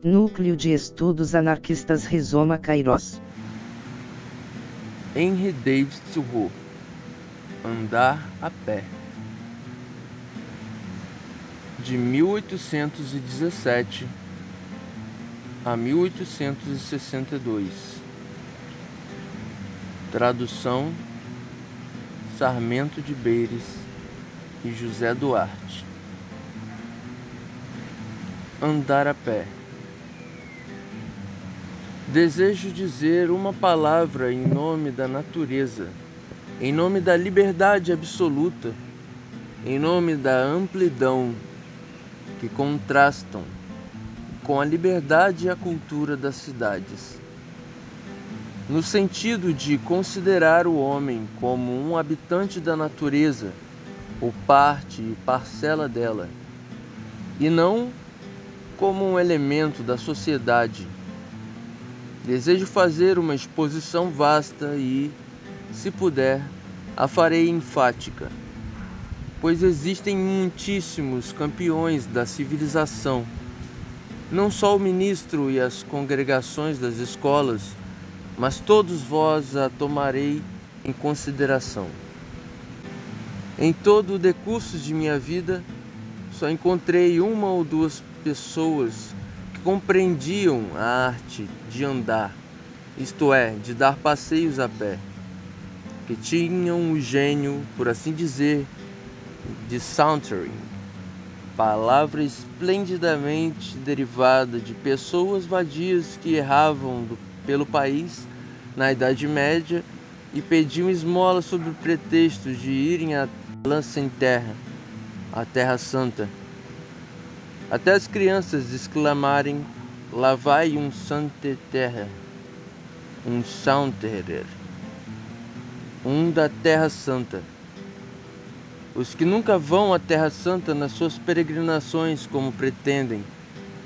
Núcleo de Estudos Anarquistas Rizoma Queiroz. Henry David Thoreau. Andar a pé. De 1817 a 1862. Tradução: Sarmento de Beires e José Duarte. Andar a pé. Desejo dizer uma palavra em nome da natureza, em nome da liberdade absoluta, em nome da amplidão que contrastam com a liberdade e a cultura das cidades, no sentido de considerar o homem como um habitante da natureza, ou parte e parcela dela, e não como um elemento da sociedade. Desejo fazer uma exposição vasta e, se puder, a farei enfática, pois existem muitíssimos campeões da civilização, não só o ministro e as congregações das escolas, mas todos vós a tomarei em consideração. Em todo o decurso de minha vida, só encontrei uma ou duas pessoas que compreendiam a arte de andar, isto é, de dar passeios a pé, que tinham o gênio, por assim dizer, de sauntering, palavra esplendidamente derivada de pessoas vadias que erravam pelo país na Idade Média e pediam esmola sob o pretexto de irem à Sem Terra, a Terra Santa. Até as crianças exclamarem: lá vai um Sante Terra, um Saunterer, um da Terra Santa. Os que nunca vão à Terra Santa nas suas peregrinações como pretendem,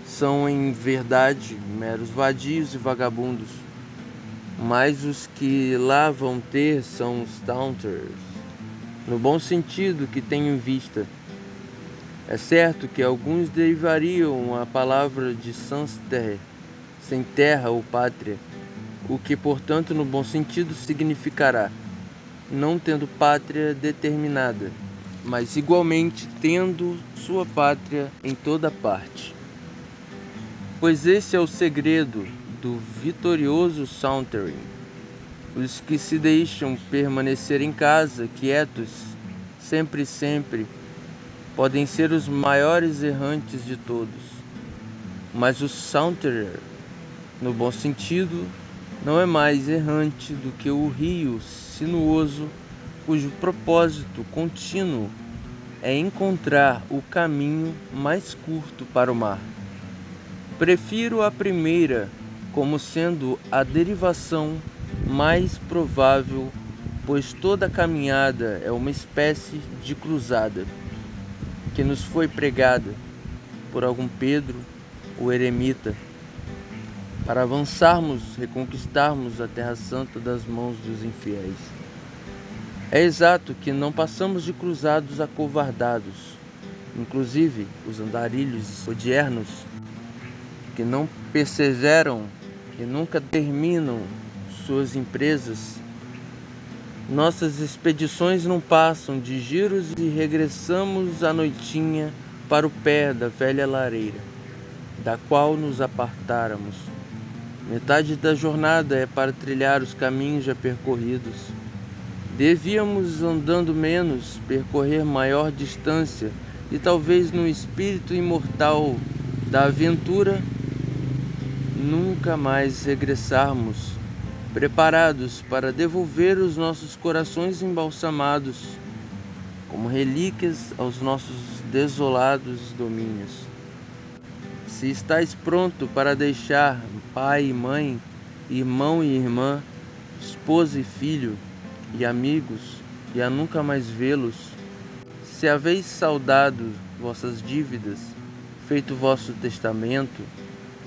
são em verdade meros vadios e vagabundos, mas os que lá vão ter são os Saunters, no bom sentido que tenho em vista. É certo que alguns derivariam a palavra de sans terre, sem terra ou pátria, o que, portanto, no bom sentido significará não tendo pátria determinada, mas igualmente tendo sua pátria em toda parte. Pois esse é o segredo do vitorioso sauntering. Os que se deixam permanecer em casa, quietos, sempre, podem ser os maiores errantes de todos. Mas o saunterer, no bom sentido, não é mais errante do que o rio sinuoso, cujo propósito contínuo é encontrar o caminho mais curto para o mar. Prefiro a primeira como sendo a derivação mais provável, pois toda caminhada é uma espécie de cruzada que nos foi pregada por algum Pedro, o eremita, para avançarmos, reconquistarmos a Terra Santa das mãos dos infiéis. É exato que não passamos de cruzados acovardados, inclusive os andarilhos odiernos, que não perseveram e nunca terminam suas empresas. Nossas expedições não passam de giros e regressamos à noitinha para o pé da velha lareira, da qual nos apartáramos. Metade da jornada é para trilhar os caminhos já percorridos. Devíamos, andando menos, percorrer maior distância e talvez no espírito imortal da aventura nunca mais regressarmos, preparados para devolver os nossos corações embalsamados como relíquias aos nossos desolados domínios. Se estáis pronto para deixar pai e mãe, irmão e irmã, esposa e filho, e amigos, e a nunca mais vê-los, se haveis saldado vossas dívidas, feito vosso testamento,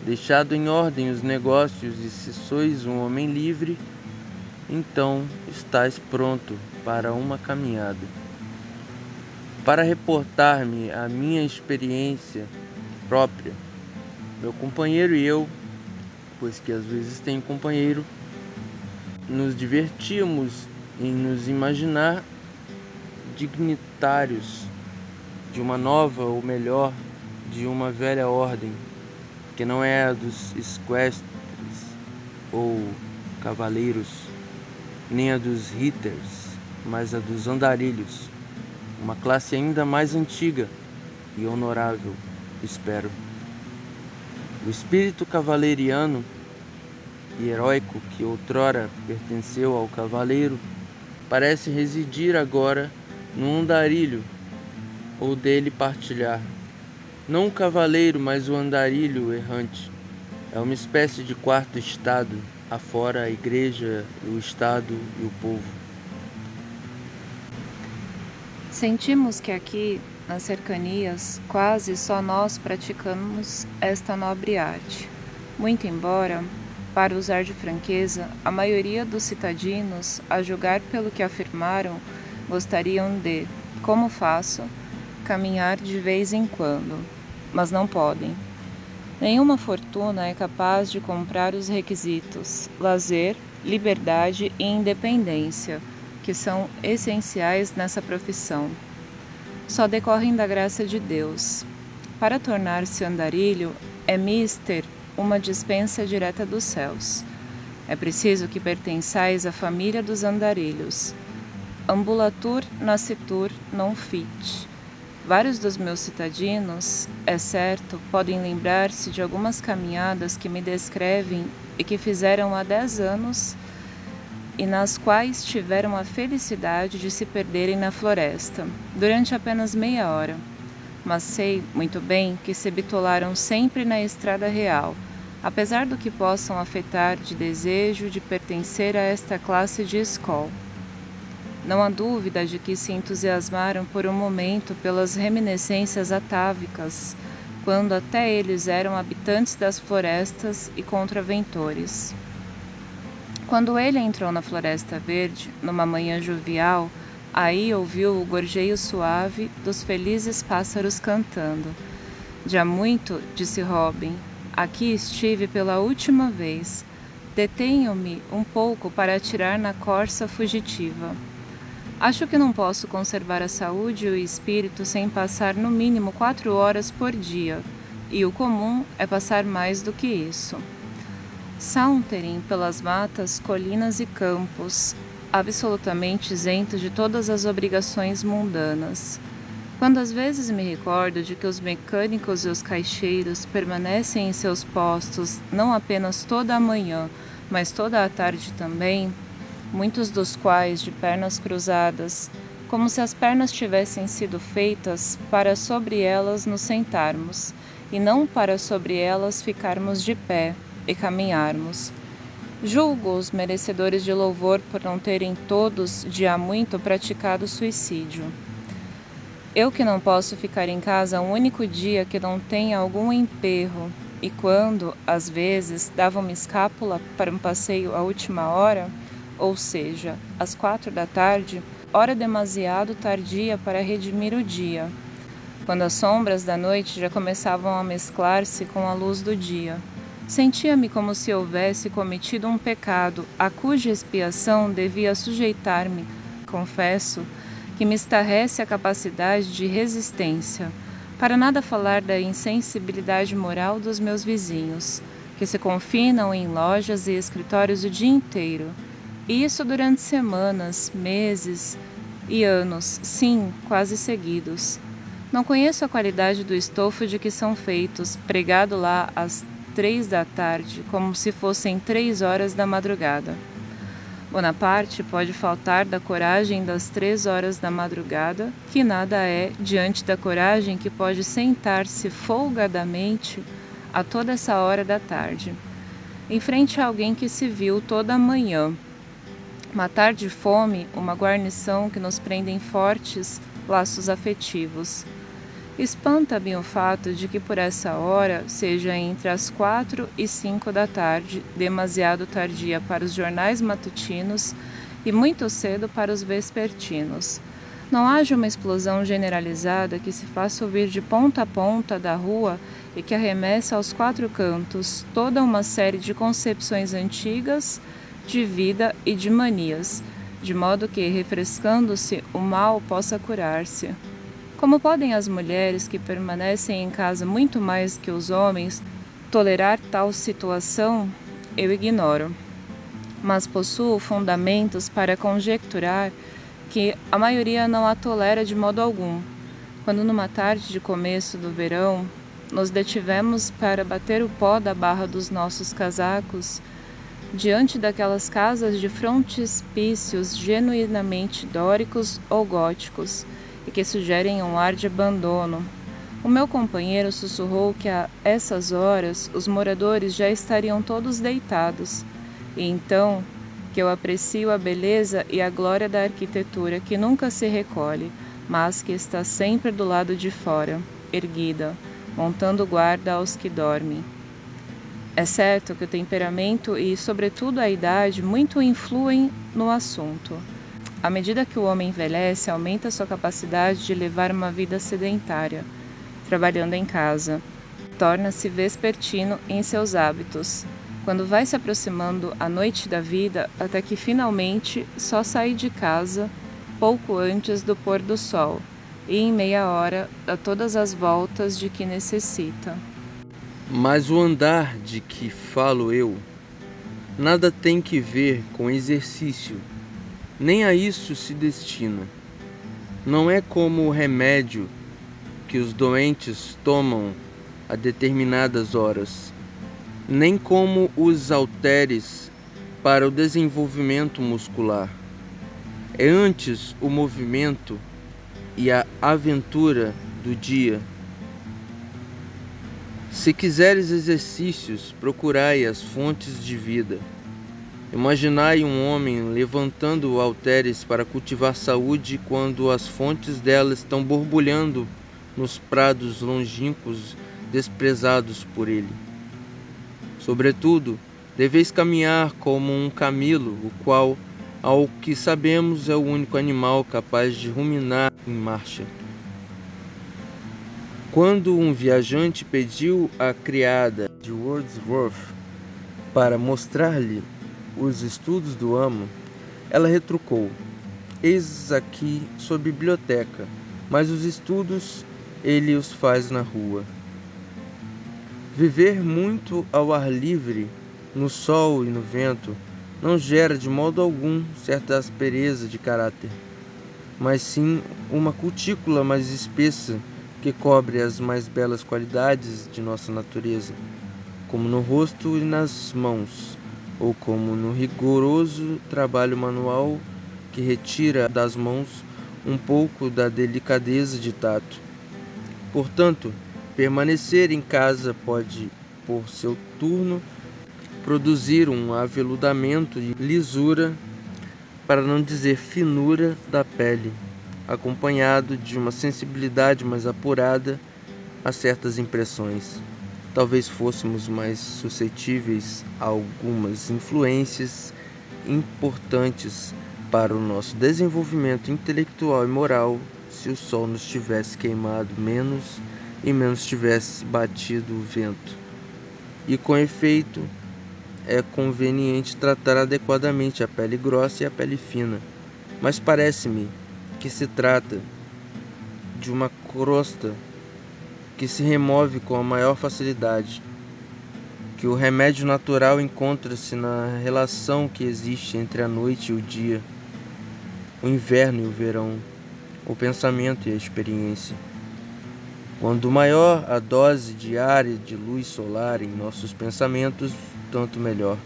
deixado em ordem os negócios e se sois um homem livre, então estáis pronto para uma caminhada. Para reportar-me a minha experiência própria, Meu companheiro e eu, pois que às vezes tenho companheiro, nos divertíamos em nos imaginar dignitários de uma nova, ou melhor, de uma velha ordem, que não é a dos equestres ou cavaleiros, nem a dos ritters, mas a dos andarilhos, uma classe ainda mais antiga e honorável, espero. O espírito cavaleiriano e heróico que outrora pertenceu ao cavaleiro parece residir agora no andarilho, ou dele partilhar. Não o cavaleiro, mas o andarilho errante. É uma espécie de quarto estado, afora a igreja, o estado e o povo. Sentimos que aqui, nas cercanias, quase só nós praticamos esta nobre arte. Muito embora, para usar de franqueza, a maioria dos citadinos, a julgar pelo que afirmaram, gostariam de, como faço, caminhar de vez em quando, mas não podem. Nenhuma fortuna é capaz de comprar os requisitos: lazer, liberdade e independência, que são essenciais nessa profissão. Só decorrem da graça de Deus. Para tornar-se andarilho, é mister uma dispensa direta dos céus. É preciso que pertençais à família dos andarilhos. Ambulatur nascitur non fit. Vários dos meus citadinos, é certo, podem lembrar-se de algumas caminhadas que me descrevem e que fizeram há 10 anos e nas quais tiveram a felicidade de se perderem na floresta, durante apenas meia hora. Mas sei muito bem que se bitolaram sempre na estrada real, apesar do que possam afetar de desejo de pertencer a esta classe de escola. Não há dúvida de que se entusiasmaram por um momento pelas reminiscências atávicas, quando até eles eram habitantes das florestas e contraventores. Quando ele entrou na Floresta Verde, numa manhã jovial, aí ouviu o gorjeio suave dos felizes pássaros cantando. De há muito, disse Robin, aqui estive pela última vez. Detenho-me um pouco para atirar na corça fugitiva. Acho que não posso conservar a saúde e o espírito sem passar no mínimo 4 horas por dia, e o comum é passar mais do que isso. Sauntering pelas matas, colinas e campos, absolutamente isentos de todas as obrigações mundanas. Quando às vezes me recordo de que os mecânicos e os caixeiros permanecem em seus postos não apenas toda a manhã, mas toda a tarde também, muitos dos quais de pernas cruzadas, como se as pernas tivessem sido feitas para sobre elas nos sentarmos, e não para sobre elas ficarmos de pé e caminharmos. Julgo-os merecedores de louvor por não terem todos, de há muito, praticado suicídio. Eu que não posso ficar em casa um único dia que não tenha algum emperro, e quando, às vezes, davam-me escápula para um passeio à última hora, ou seja, às 4 da tarde, hora demasiado tardia para redimir o dia, quando as sombras da noite já começavam a mesclar-se com a luz do dia. Sentia-me como se houvesse cometido um pecado, a cuja expiação devia sujeitar-me, confesso, que me estarrece a capacidade de resistência, para nada falar da insensibilidade moral dos meus vizinhos, que se confinam em lojas e escritórios o dia inteiro, e isso durante semanas, meses e anos, sim, quase seguidos. Não conheço a qualidade do estofo de que são feitos, pregado lá às 3 da tarde, como se fossem 3 horas da madrugada. Bonaparte pode faltar da coragem das 3 horas da madrugada, que nada é diante da coragem que pode sentar-se folgadamente a toda essa hora da tarde, em frente a alguém que se viu toda a manhã matar de fome uma guarnição que nos prende em fortes laços afetivos. Espanta-me o fato de que por essa hora, seja entre as 4 e 5 da tarde, demasiado tardia para os jornais matutinos e muito cedo para os vespertinos, não haja uma explosão generalizada que se faça ouvir de ponta a ponta da rua e que arremessa aos quatro cantos toda uma série de concepções antigas de vida e de manias, de modo que, refrescando-se, o mal possa curar-se. Como podem as mulheres que permanecem em casa muito mais que os homens tolerar tal situação, eu ignoro, mas possuo fundamentos para conjecturar que a maioria não a tolera de modo algum. Quando numa tarde de começo do verão, nos detivemos para bater o pó da barra dos nossos casacos, diante daquelas casas de frontispícios genuinamente dóricos ou góticos, e que sugerem um ar de abandono, o meu companheiro sussurrou que a essas horas os moradores já estariam todos deitados, e então que eu aprecio a beleza e a glória da arquitetura que nunca se recolhe, mas que está sempre do lado de fora, erguida, montando guarda aos que dormem. É certo que o temperamento e, sobretudo, a idade muito influem no assunto. À medida que o homem envelhece, aumenta sua capacidade de levar uma vida sedentária, trabalhando em casa. Torna-se vespertino em seus hábitos, quando vai se aproximando a noite da vida, até que finalmente só sai de casa pouco antes do pôr do sol, e em meia hora dá todas as voltas de que necessita. Mas o andar de que falo eu nada tem que ver com exercício, nem a isso se destina. Não é como o remédio que os doentes tomam a determinadas horas, nem como os halteres para o desenvolvimento muscular. É antes o movimento e a aventura do dia. Se quiseres exercícios, procurai as fontes de vida. Imaginai um homem levantando halteres para cultivar saúde quando as fontes dela estão borbulhando nos prados longínquos desprezados por ele. Sobretudo, deveis caminhar como um camelo, o qual, ao que sabemos, é o único animal capaz de ruminar em marcha. Quando um viajante pediu à criada de Wordsworth para mostrar-lhe os estudos do amo, ela retrucou: "Eis aqui sua biblioteca, mas os estudos ele os faz na rua." Viver muito ao ar livre, no sol e no vento, não gera de modo algum certa aspereza de caráter, mas sim uma cutícula mais espessa que cobre as mais belas qualidades de nossa natureza, como no rosto e nas mãos, ou como no rigoroso trabalho manual que retira das mãos um pouco da delicadeza de tato. Portanto, permanecer em casa pode, por seu turno, produzir um aveludamento e lisura, para não dizer finura, da pele, acompanhado de uma sensibilidade mais apurada a certas impressões. Talvez fôssemos mais suscetíveis a algumas influências importantes para o nosso desenvolvimento intelectual e moral se o sol nos tivesse queimado menos e menos tivesse batido o vento. E com efeito, é conveniente tratar adequadamente a pele grossa e a pele fina, mas parece-me que se trata de uma crosta que se remove com a maior facilidade, que o remédio natural encontra-se na relação que existe entre a noite e o dia, o inverno e o verão, o pensamento e a experiência. Quanto maior a dose diária de luz solar em nossos pensamentos, tanto melhor.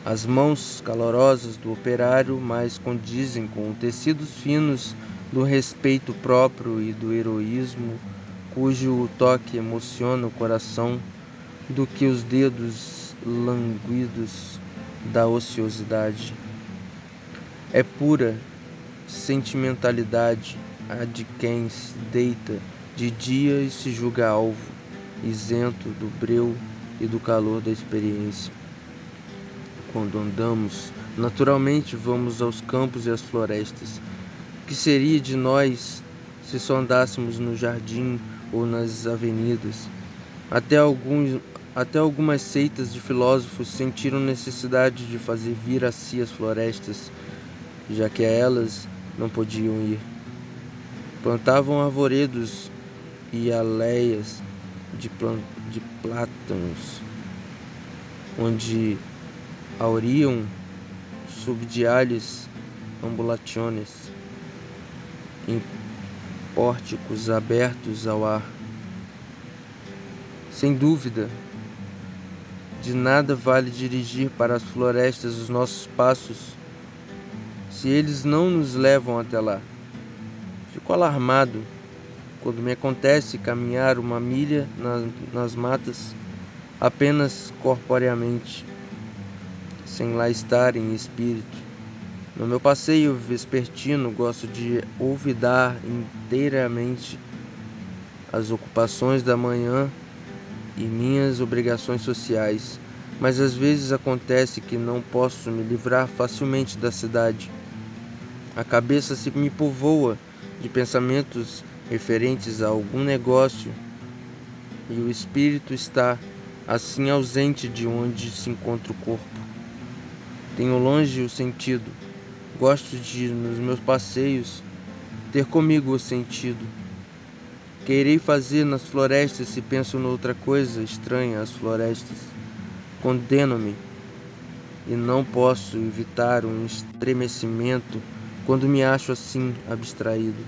As mãos calorosas do operário mais condizem com tecidos finos do respeito próprio e do heroísmo, cujo toque emociona o coração, do que os dedos languidos da ociosidade. É pura sentimentalidade a de quem se deita de dia e se julga alvo, isento do breu e do calor da experiência. Quando andamos, naturalmente vamos aos campos e às florestas, que seria de nós se só andássemos no jardim ou nas avenidas? Até algumas seitas de filósofos sentiram necessidade de fazer vir a si as florestas, já que a elas não podiam ir. Plantavam arvoredos e aleias de plátanos, onde auriam subdiales ambulaciones, em pórticos abertos ao ar. Sem dúvida, de nada vale dirigir para as florestas os nossos passos se eles não nos levam até lá. Fico alarmado quando me acontece caminhar uma milha nas matas apenas corporeamente, sem lá estar em espírito. No meu passeio vespertino, gosto de olvidar inteiramente as ocupações da manhã e minhas obrigações sociais, mas às vezes acontece que não posso me livrar facilmente da cidade. A cabeça se me povoa de pensamentos referentes a algum negócio e o espírito está assim ausente de onde se encontra o corpo. Tenho longe o sentido. Gosto de, nos meus passeios, ter comigo o sentido. Que irei fazer nas florestas se penso noutra coisa estranha às florestas? Condeno-me e não posso evitar um estremecimento quando me acho assim abstraído,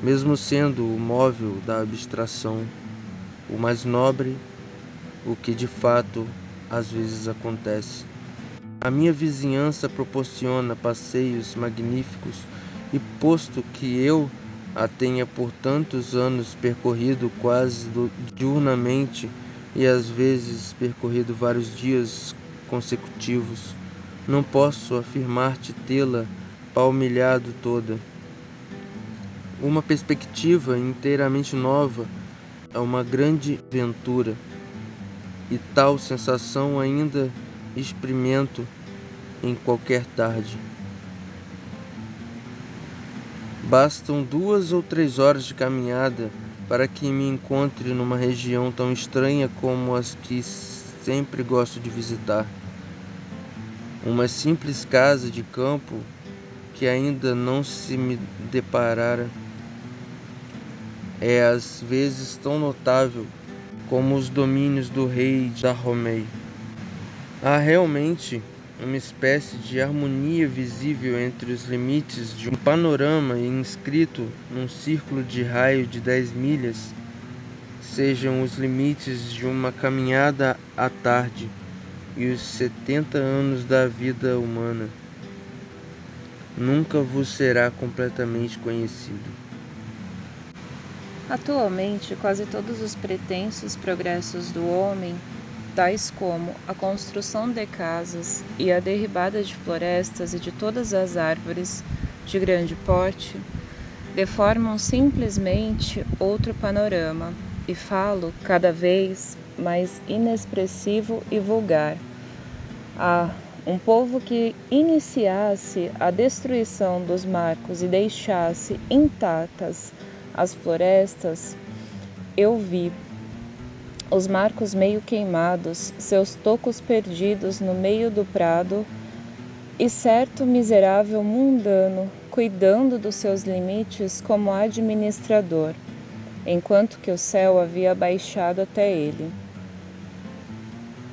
mesmo sendo o móvel da abstração o mais nobre, o que de fato às vezes acontece. A minha vizinhança proporciona passeios magníficos e posto que eu a tenha por tantos anos percorrido quase diurnamente e às vezes percorrido vários dias consecutivos, não posso afirmar-te tê-la palmilhado toda. Uma perspectiva inteiramente nova é uma grande aventura, e tal sensação ainda experimento em qualquer tarde. Bastam 2 ou 3 horas de caminhada para que me encontre numa região tão estranha como as que sempre gosto de visitar. Uma simples casa de campo que ainda não se me deparara é às vezes tão notável como os domínios do rei Dahomey. Há realmente uma espécie de harmonia visível entre os limites de um panorama inscrito num círculo de raio de 10 milhas, sejam os limites de uma caminhada à tarde e os 70 anos da vida humana. Nunca vos será completamente conhecido. Atualmente, quase todos os pretensos progressos do homem, tais como a construção de casas e a derribada de florestas e de todas as árvores de grande porte, deformam simplesmente outro panorama e falo cada vez mais inexpressivo e vulgar. Um povo que iniciasse a destruição dos marcos e deixasse intactas as florestas, eu vi os marcos meio queimados, seus tocos perdidos no meio do prado, e certo miserável mundano cuidando dos seus limites como administrador, enquanto que o céu havia baixado até ele,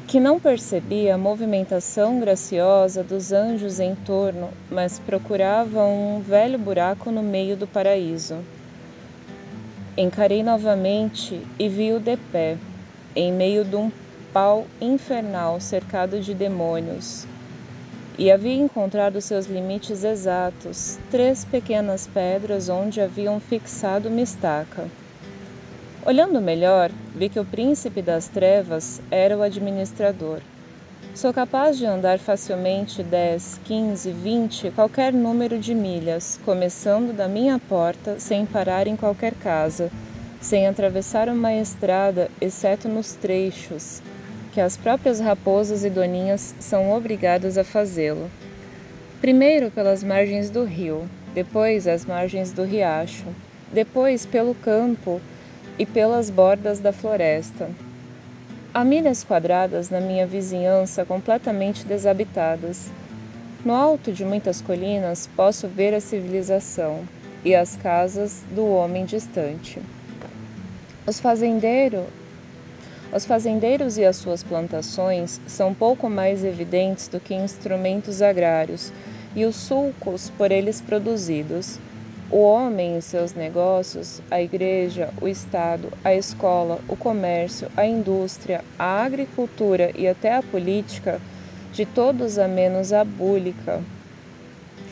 que não percebia a movimentação graciosa dos anjos em torno, mas procurava um velho buraco no meio do paraíso. Encarei novamente e vi-o de pé, em meio de um pau infernal cercado de demônios, e havia encontrado seus limites exatos, 3 pequenas pedras onde haviam fixado uma estaca. Olhando melhor, vi que o príncipe das trevas era o administrador. Sou capaz de andar facilmente 10, 15, 20, qualquer número de milhas, começando da minha porta, sem parar em qualquer casa, sem atravessar uma estrada, exceto nos trechos, que as próprias raposas e doninhas são obrigadas a fazê-lo. Primeiro pelas margens do rio, depois às margens do riacho, depois pelo campo e pelas bordas da floresta. Há milhas quadradas na minha vizinhança completamente desabitadas. No alto de muitas colinas posso ver a civilização e as casas do homem distante. Os fazendeiros e as suas plantações são pouco mais evidentes do que instrumentos agrários e os sulcos por eles produzidos. O homem e seus negócios, a igreja, o Estado, a escola, o comércio, a indústria, a agricultura e até a política, de todos a menos a búlica.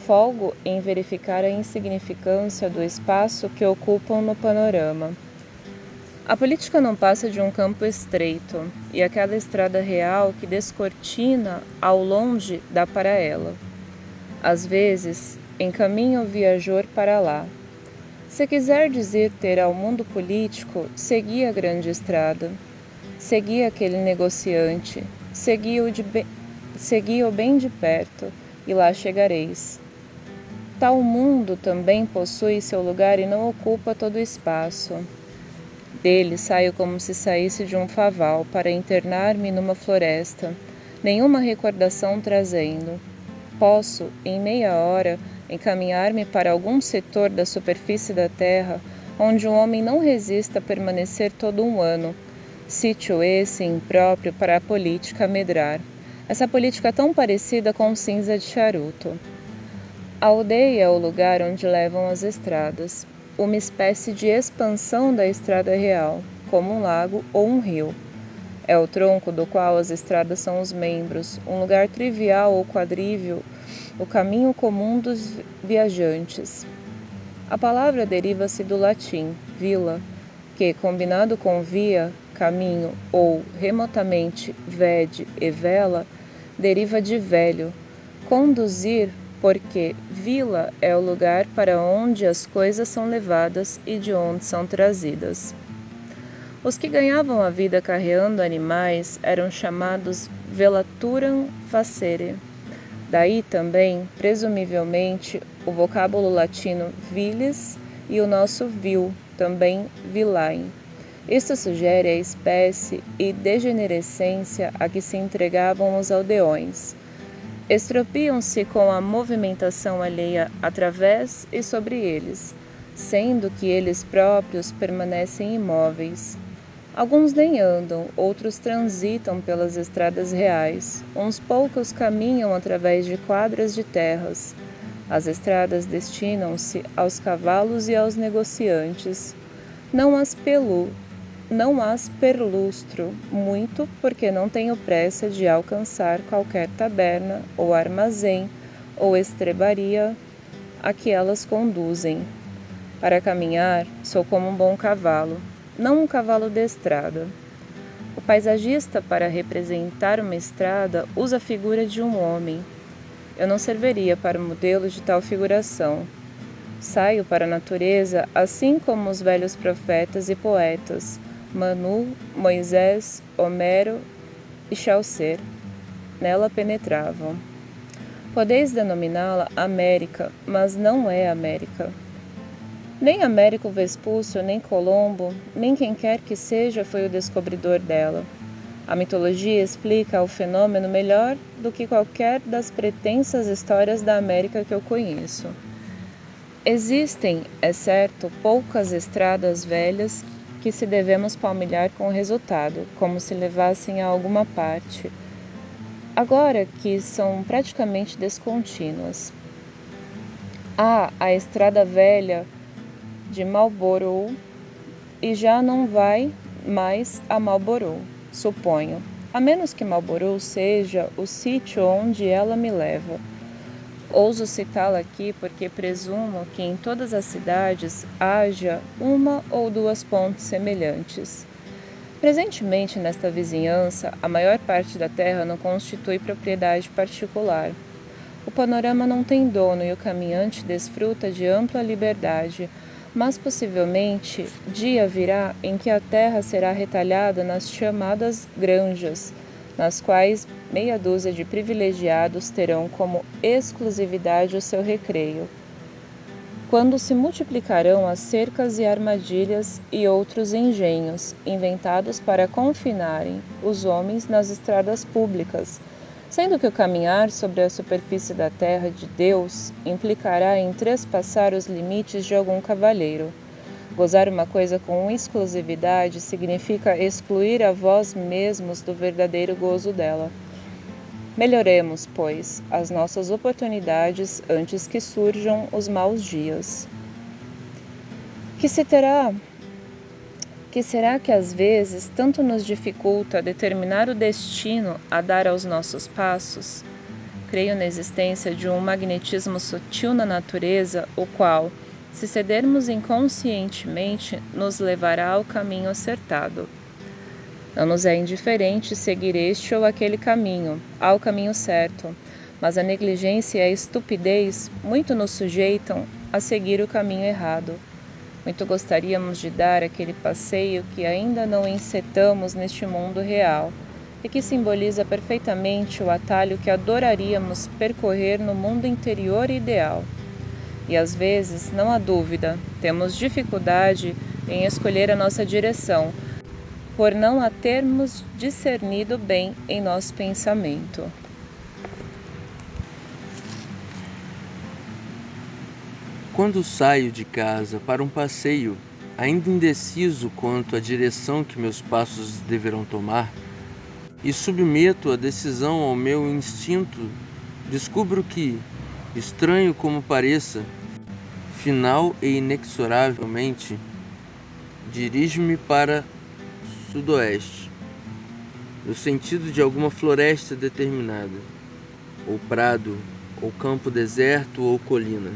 Folgo em verificar a insignificância do espaço que ocupam no panorama. A política não passa de um campo estreito, e aquela estrada real que descortina ao longe dá para ela. Às vezes, encaminha o viajor para lá. Se quiser dizer ter ao mundo político, segui a grande estrada. Segui aquele negociante, segui-o bem de perto, e lá chegareis. Tal mundo também possui seu lugar e não ocupa todo o espaço. Dele saio como se saísse de um faval para internar-me numa floresta, nenhuma recordação trazendo. Posso, em meia hora, encaminhar-me para algum setor da superfície da terra onde um homem não resista a permanecer todo um ano, sítio esse impróprio para a política medrar, essa política tão parecida com cinza de charuto. A aldeia é o lugar onde levam as estradas, uma espécie de expansão da estrada real, como um lago ou um rio. É o tronco do qual as estradas são os membros, um lugar trivial ou quadrível, o caminho comum dos viajantes. A palavra deriva-se do latim, villa, que, combinado com via, caminho, ou, remotamente, vede e vela, deriva de velho, conduzir, porque vila é o lugar para onde as coisas são levadas e de onde são trazidas. Os que ganhavam a vida carreando animais eram chamados velaturam facere. Daí também, presumivelmente, o vocábulo latino vilis e o nosso vil, também vilae. Isto sugere a espécie e degenerescência a que se entregavam os aldeões. Estropiam-se com a movimentação alheia através e sobre eles, sendo que eles próprios permanecem imóveis. Alguns nem andam, outros transitam pelas estradas reais, uns poucos caminham através de quadras de terras. As estradas destinam-se aos cavalos e aos negociantes. Não as perlustro muito, porque não tenho pressa de alcançar qualquer taberna, ou armazém, ou estrebaria a que elas conduzem. Para caminhar, sou como um bom cavalo, não um cavalo de estrada. O paisagista, para representar uma estrada, usa a figura de um homem. Eu não serviria para modelo de tal figuração. Saio para a natureza, assim como os velhos profetas e poetas, Manu, Moisés, Homero e Chaucer. Nela penetravam. Podeis denominá-la América, mas não é América. Nem Américo Vespúcio, nem Colombo, nem quem quer que seja foi o descobridor dela. A mitologia explica o fenômeno melhor do que qualquer das pretensas histórias da América que eu conheço. Existem, é certo, poucas estradas velhas que se devemos palmilhar com o resultado, como se levassem a alguma parte, agora que são praticamente descontínuas. Há a estrada velha de Marlborough e já não vai mais a Marlborough, suponho, a menos que Marlborough seja o sítio onde ela me leva. Ouso citá-la aqui porque presumo que em todas as cidades haja uma ou duas pontes semelhantes. Presentemente, nesta vizinhança, a maior parte da terra não constitui propriedade particular. O panorama não tem dono e o caminhante desfruta de ampla liberdade, mas possivelmente dia virá em que a terra será retalhada nas chamadas granjas, nas quais meia dúzia de privilegiados terão como exclusividade o seu recreio. quando se multiplicarão as cercas e armadilhas e outros engenhos, inventados para confinarem os homens nas estradas públicas, sendo que o caminhar sobre a superfície da terra de Deus implicará em trespassar os limites de algum cavalheiro. Gozar uma coisa com exclusividade significa excluir a vós mesmos do verdadeiro gozo dela. Melhoremos, pois, as nossas oportunidades antes que surjam os maus dias. Que será que às vezes tanto nos dificulta determinar o destino a dar aos nossos passos? Creio na existência de um magnetismo sutil na natureza, o qual, se cedermos inconscientemente, nos levará ao caminho acertado. Não nos é indiferente seguir este ou aquele caminho, ao caminho certo, mas a negligência e a estupidez muito nos sujeitam a seguir o caminho errado. Muito gostaríamos de dar aquele passeio que ainda não encetamos neste mundo real, e que simboliza perfeitamente o atalho que adoraríamos percorrer no mundo interior ideal. E às vezes, não há dúvida, temos dificuldade em escolher a nossa direção, por não a termos discernido bem em nosso pensamento. Quando saio de casa para um passeio, ainda indeciso quanto à direção que meus passos deverão tomar, e submeto a decisão ao meu instinto, descubro que, estranho como pareça, final e inexoravelmente, dirijo-me para sudoeste, no sentido de alguma floresta determinada, ou prado, ou campo deserto, ou colina.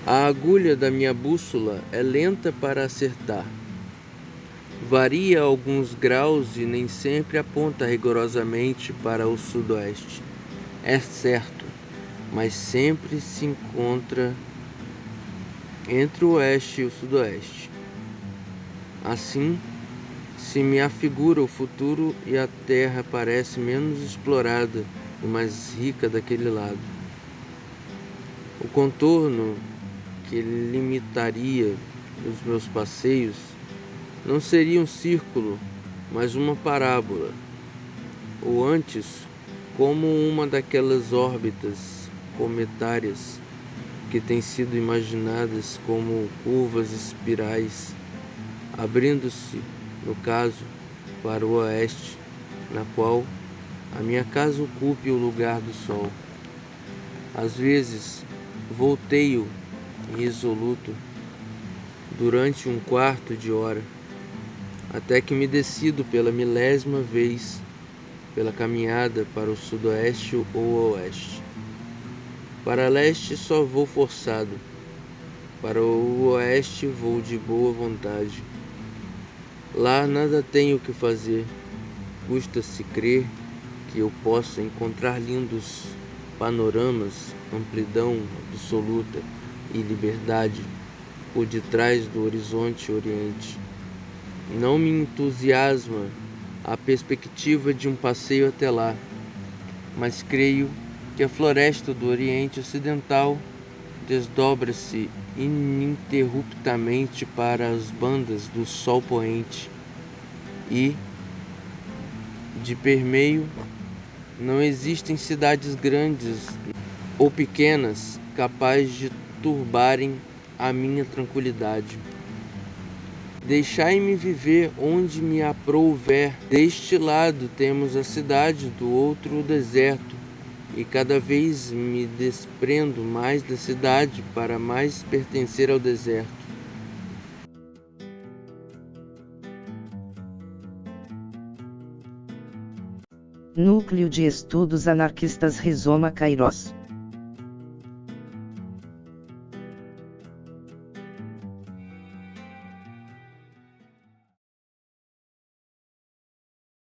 A agulha da minha bússola é lenta para acertar. Varia alguns graus e nem sempre aponta rigorosamente para o sudoeste. É certo, mas sempre se encontra entre o oeste e o sudoeste. Assim, se me afigura o futuro e a terra parece menos explorada e mais rica daquele lado. O contorno que limitaria os meus passeios não seria um círculo, mas uma parábola, ou antes, como uma daquelas órbitas cometárias que têm sido imaginadas como curvas espirais, abrindo-se, no caso, para o oeste, na qual a minha casa ocupe o lugar do sol. Às vezes, volteio irresoluto durante um quarto de hora, até que me decido pela milésima vez pela caminhada para o sudoeste ou oeste. Para leste só vou forçado, para o oeste vou de boa vontade. Lá nada tenho que fazer, custa-se crer que eu possa encontrar lindos panoramas, amplidão absoluta e liberdade por detrás do horizonte oriente. Não me entusiasma a perspectiva de um passeio até lá, mas creio que a floresta do Oriente Ocidental desdobra-se ininterruptamente para as bandas do sol poente e, de permeio, não existem cidades grandes ou pequenas capazes de turbarem a minha tranquilidade. Deixai-me viver onde me aprouver. Deste lado temos a cidade, do outro o deserto, e cada vez me desprendo mais da cidade para mais pertencer ao deserto. Núcleo de Estudos Anarquistas Rizoma Cairós.